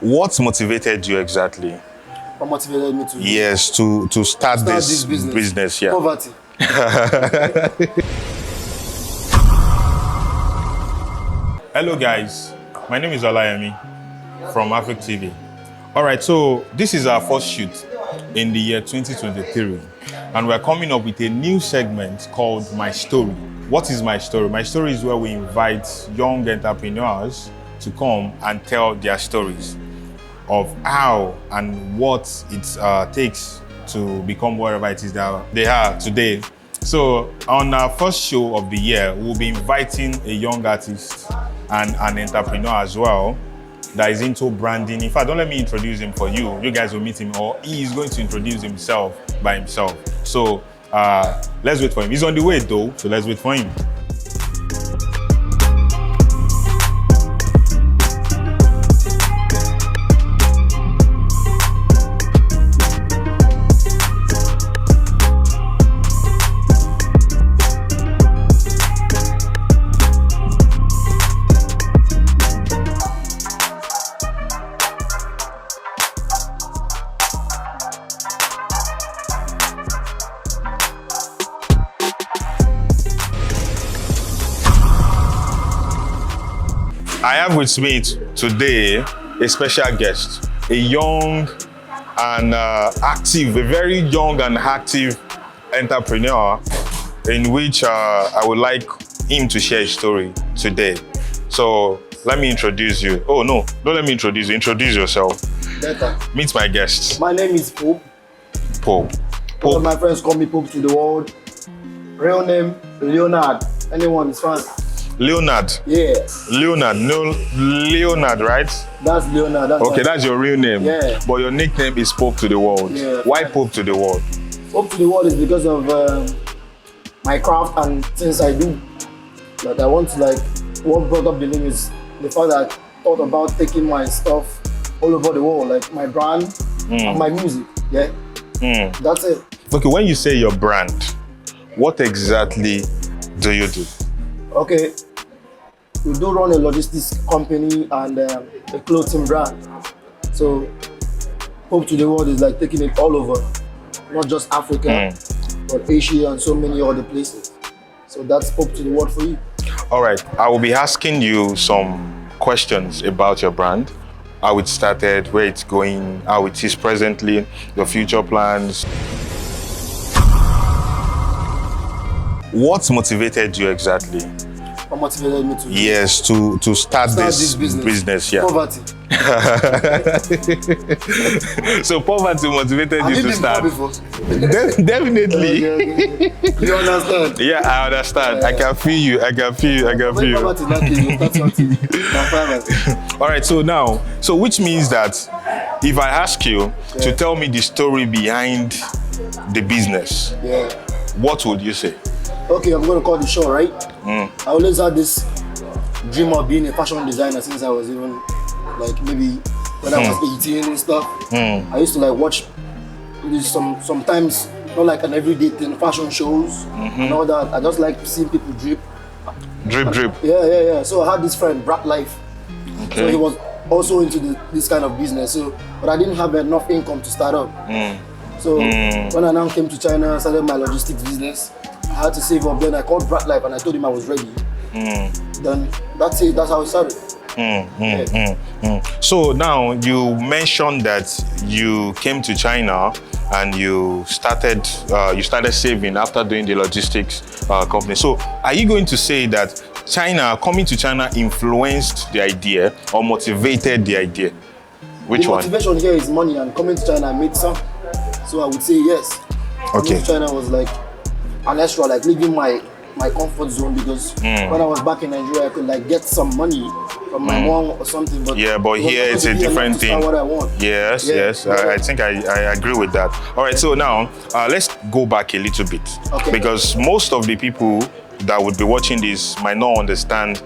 What motivated you exactly? What motivated me to? Yes, to start this business. Yeah. Poverty. Hello guys, my name is Olayemi from HafrikTv. All right, so this is our first shoot in the year 2023, and we're coming up with a new segment called MyStory. What is MyStory? MyStory is where we invite young entrepreneurs to come and tell their stories of how and what it takes to become wherever it is that they are today. So on our first show of the year, we'll be inviting a young artist and an entrepreneur as well that is into branding. In fact, don't let me introduce him for you. You guys will meet him, or he is going to introduce himself by himself. So let's wait for him. He's on the way though, so let's wait for him. I have with me today a special guest, a young and active, a very young and active entrepreneur in which I would like him to share his story today. So let me introduce you. Oh no, don't let me introduce you. Introduce yourself. Better. Meet my guest. My name is Pope. Pope. All of my friends call me Pope to the world. Real name, Leonard. Anyone is fine. Leonard. Yeah. Leonard. No, Leonard, right? That's Leonard. Okay, that's your real name. Yeah. But your nickname is Pope to the World. Yeah. Why Pope to the World? Pope to the world is because of my craft and things I do. Like I want to what brought up the name is the fact that I thought about taking my stuff all over the world, like my brand and my music. Yeah. That's it. Okay, when you say your brand, what exactly do you do? Okay. We do run a logistics company and a clothing brand. So, Hope to the World is like taking it all over, not just Africa, but Asia and so many other places. So that's Hope to the World for you. All right, I will be asking you some questions about your brand, how it started, where it's going, how it is presently, your future plans. What motivated you exactly? What motivated me to? Yes, to start this business. Yeah. Poverty. So poverty motivated you to start. Definitely. Okay. You understand? Yeah, I understand. I can feel you. I can feel you. Poverty, that's something. All right. So which means that if I ask you to tell me the story behind the business, what would you say? Okay, I'm gonna call the show, right? I always had this dream of being a fashion designer since I was even maybe when I was 18 and stuff. I used to watch sometimes not like an everyday thing, fashion shows and all that. I just like seeing people drip. Drip. Yeah. So I had this friend, Brat Life. Okay. So he was also into this kind of business. So, but I didn't have enough income to start up. So when I now came to China, I started my logistics business. I had to save up. Then I called Brat Life and I told him I was ready. Then that's it. That's how it started. So now you mentioned that you came to China and you started saving after doing the logistics company. So are you going to say that coming to China influenced the idea or motivated the idea? Which one? The motivation here is money, and coming to China I made some. So I would say yes. Okay. Coming to China was an extra, leaving my comfort zone, because when I was back in Nigeria, I could get some money from my mom or something. But but here it's a different thing. What I want. Yes. I think I agree with that. All right, so now let's go back a little bit, because most of the people that would be watching this might not understand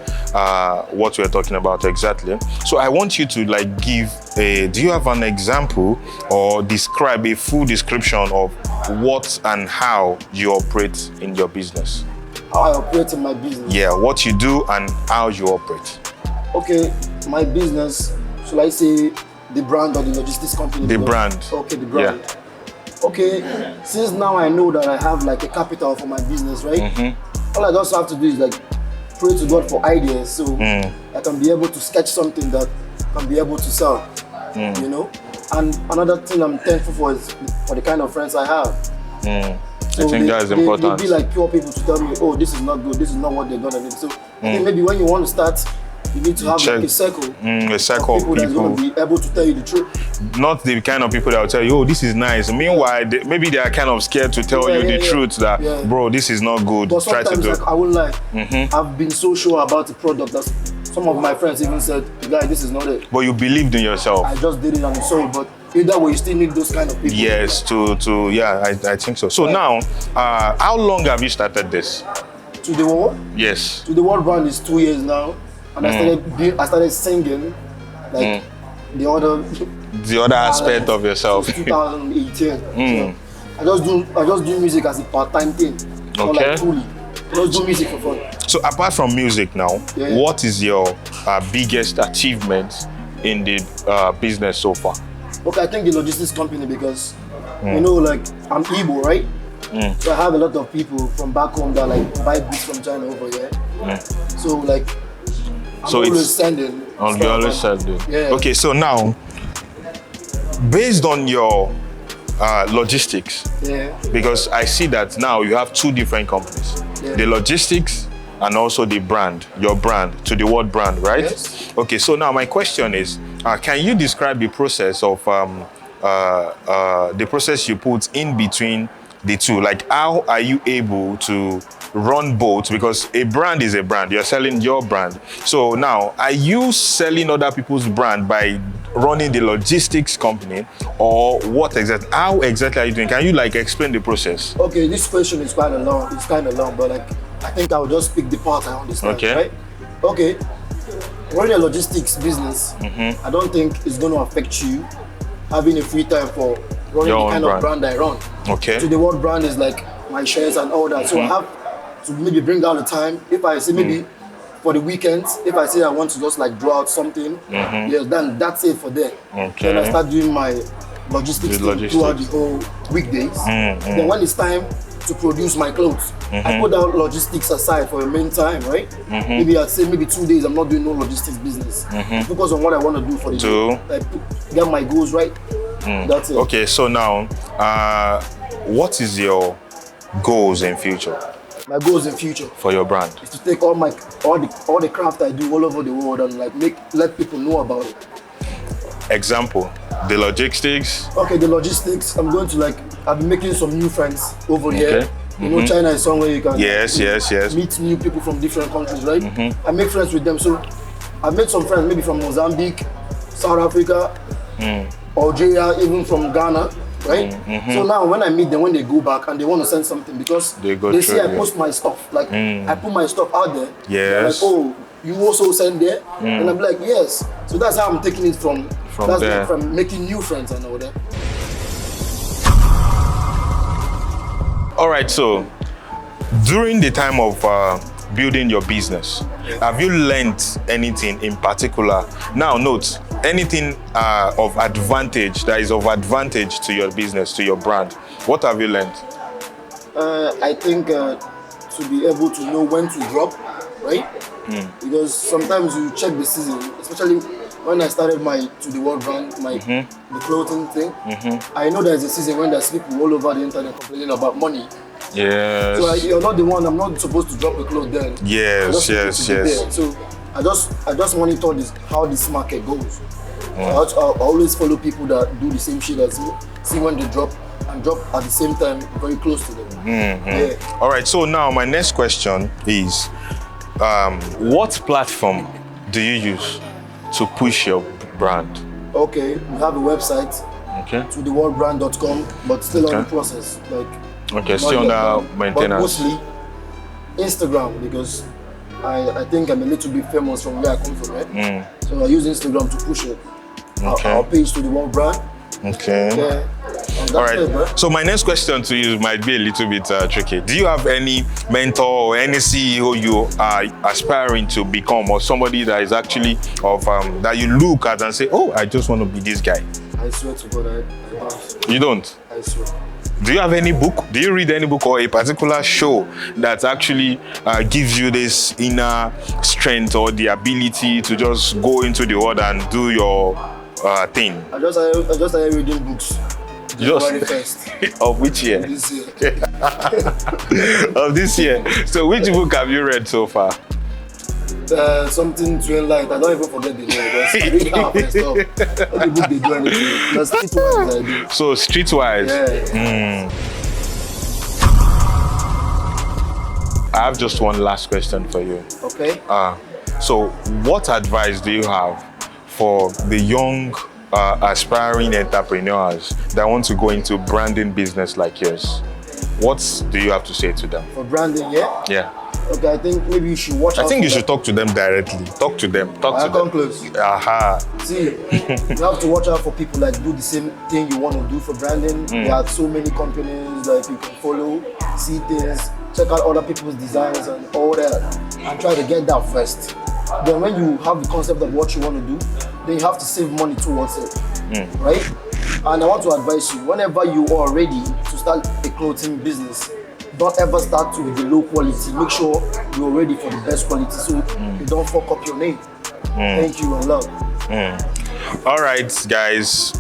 what we're talking about exactly. So I want you to do you have an example or describe a full description of what and how you operate in your business? How I operate in my business? Yeah, what you do and how you operate. Okay, my business, should I say, the brand or the logistics company? The brand. Okay, the brand. Yeah. Okay, since now I know that I have like a capital for my business, right? All I just have to do is like pray to God for ideas, so I can be able to sketch something that can be able to sell, you know. And another thing I'm thankful for is for the kind of friends I have. So I think that is important. They be like pure people to tell me, oh, this is not good, this is not what they're gonna do. So I think maybe when you want to start, you need to have like a circle of people that's going to be able to tell you the truth. Not the kind of people that will tell you, oh, this is nice. Meanwhile, maybe they are kind of scared to tell you the truth that, bro, this is not good. But sometimes, like, I won't lie, I've been so sure about the product that some of my friends even said, guy, this is not it. But you believed in yourself. I just did it and sold, but either way, you still need those kind of people. Yes, I think so. So now, how long have you started this? To the world? Yes. To the world brand is 2 years now. And I started singing like the other aspect of yourself. 2018. So I just do music as a part-time thing. Not like fully. I just do music for fun. So apart from music now, what is your biggest achievement in the business so far? Okay, I think the logistics company, because you know, like, I'm Igbo, right? So I have a lot of people from back home that like buy goods from China over here. So like, so I'm always it's sending. You always sending. Yeah. Okay, so now, based on your logistics, because I see that now you have two different companies, the logistics and also the brand, your brand, to the world brand, right? Yes. Okay, so now my question is, can you describe the process of the process you put in between the two? Like, how are you able to run both? Because a brand is a brand, you're selling your brand. So now, are you selling other people's brand by running the logistics company, or what exactly? How exactly are you doing? Can you like explain the process? Okay, this question is kind of long. It's kind of long, but like, I think I'll just pick the part I understand. Okay. Right? Okay. Running a logistics business, I don't think it's going to affect you having a free time for running your the kind of brand I run. Okay. So the world brand is like my shares and all that. So I have to maybe bring down the time. If I say maybe for the weekends, if I say I want to just like draw out something, then that's it for them. Okay. Then I start doing my logistics throughout the whole weekdays. Then when it's time to produce my clothes, I put out logistics aside for a main time, right? Maybe I'd say maybe 2 days I'm not doing no logistics business. Focus on what I want to do for the day. Like, get my goals right. That's it. Okay, so now, what is your goals in future? My goals in future for your brand is to take all the craft I do all over the world and like let people know about it. Example, the logistics. Okay, the logistics. I'm going to like, I've been making some new friends over here. You know, China is somewhere you can meet new people from different countries, right? I make friends with them. So I've made some friends maybe from Mozambique, South Africa, Algeria, even from Ghana, right? So now when I meet them, when they go back and they want to send something, because they see I post my stuff, like I put my stuff out there. Yes. Like, oh, you also send there? And I'm like, yes. So that's how I'm taking it from there. Like from making new friends and all that. All right, so during the time of building your business, have you learned anything in particular? Now note, anything of advantage, that is of advantage to your business, to your brand. What have you learned? I think to be able to know when to drop, right? Because sometimes you check the season, especially when I started my To The World brand, the clothing thing. I know there's a season when there's people all over the internet complaining about money. Yes. So you're not the one. I'm not supposed to drop the clothes then. Yes, yes. So I just monitor how this market goes. I always follow people that do the same shit as me. See when they drop and drop at the same time, very close to them. All right. So now my next question is, what platform do you use to push your brand? Okay, we have a website. Okay. ToTheWorldBrand.com, but still on the process. Like. Still under maintenance. But mostly Instagram, because I think I'm a little bit famous from where I come from, right? So I use Instagram to push it. Our page To The World Brand. Okay. Yeah. That's All right. it, bro. So my next question to you might be a little bit tricky. Do you have any mentor or any CEO you are aspiring to become, or somebody that is actually of that you look at and say, oh, I just want to be this guy? I swear to God, I don't. You don't? I swear. Do you have any book? Do you read any book or a particular show that actually gives you this inner strength or the ability to just go into the world and do your thing? I just started reading books. January 1st. Of which year? This year. Of this year. So which book have you read so far? Something to enlight. I don't even forget the name. Because I read half and stuff. All the book they do anything. The streetwise I do. So streetwise. Yeah. I have just one last question for you. Okay. So what advice do you have for the young aspiring entrepreneurs that want to go into branding business like yours? What do you have to say to them? For branding, yeah? Yeah. Okay, I think maybe you should watch out. I think you should talk to them directly. Talk to them. Talk to them. Come close. Aha. See, you have to watch out for people that do the same thing you want to do for branding. There are so many companies that you can follow, see things, check out other people's designs and all that, and try to get that first. Then when you have the concept of what you want to do, then you have to save money towards it, right? And I want to advise you, whenever you are ready to start a clothing business, don't ever start with the low quality. Make sure you're ready for the best quality so you don't fuck up your name. Thank you and love. All right, guys.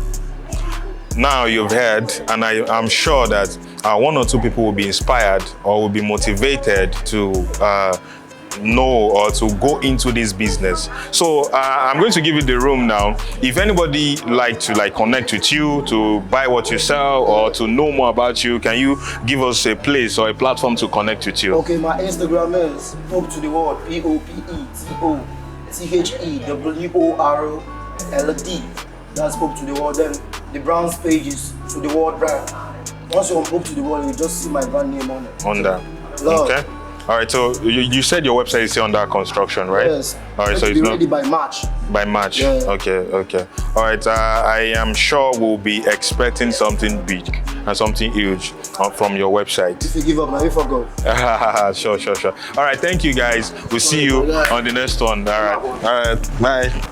Now you've heard, and I'm sure that one or two people will be inspired or will be motivated to know or to go into this business. So I'm going to give you the room now. If anybody like to connect with you, to buy what you sell or to know more about you, can you give us a place or a platform to connect with you? Okay, my Instagram is Popetotheworld, Popetotheworld. That's Popetotheworld. Then the brand's page is To The World brand. Once you're on Popetotheworld, you just see my brand name on it. On that. Love. Okay. All right, so you said your website is still under construction, right? Yes. All right, so it's be not ready by March. by March. Yeah. Okay. All right, I am sure we'll be expecting something big and something huge from your website. If you give up now, you forgot. Sure. All right, thank you guys. We'll see you on the next one. All right, bye.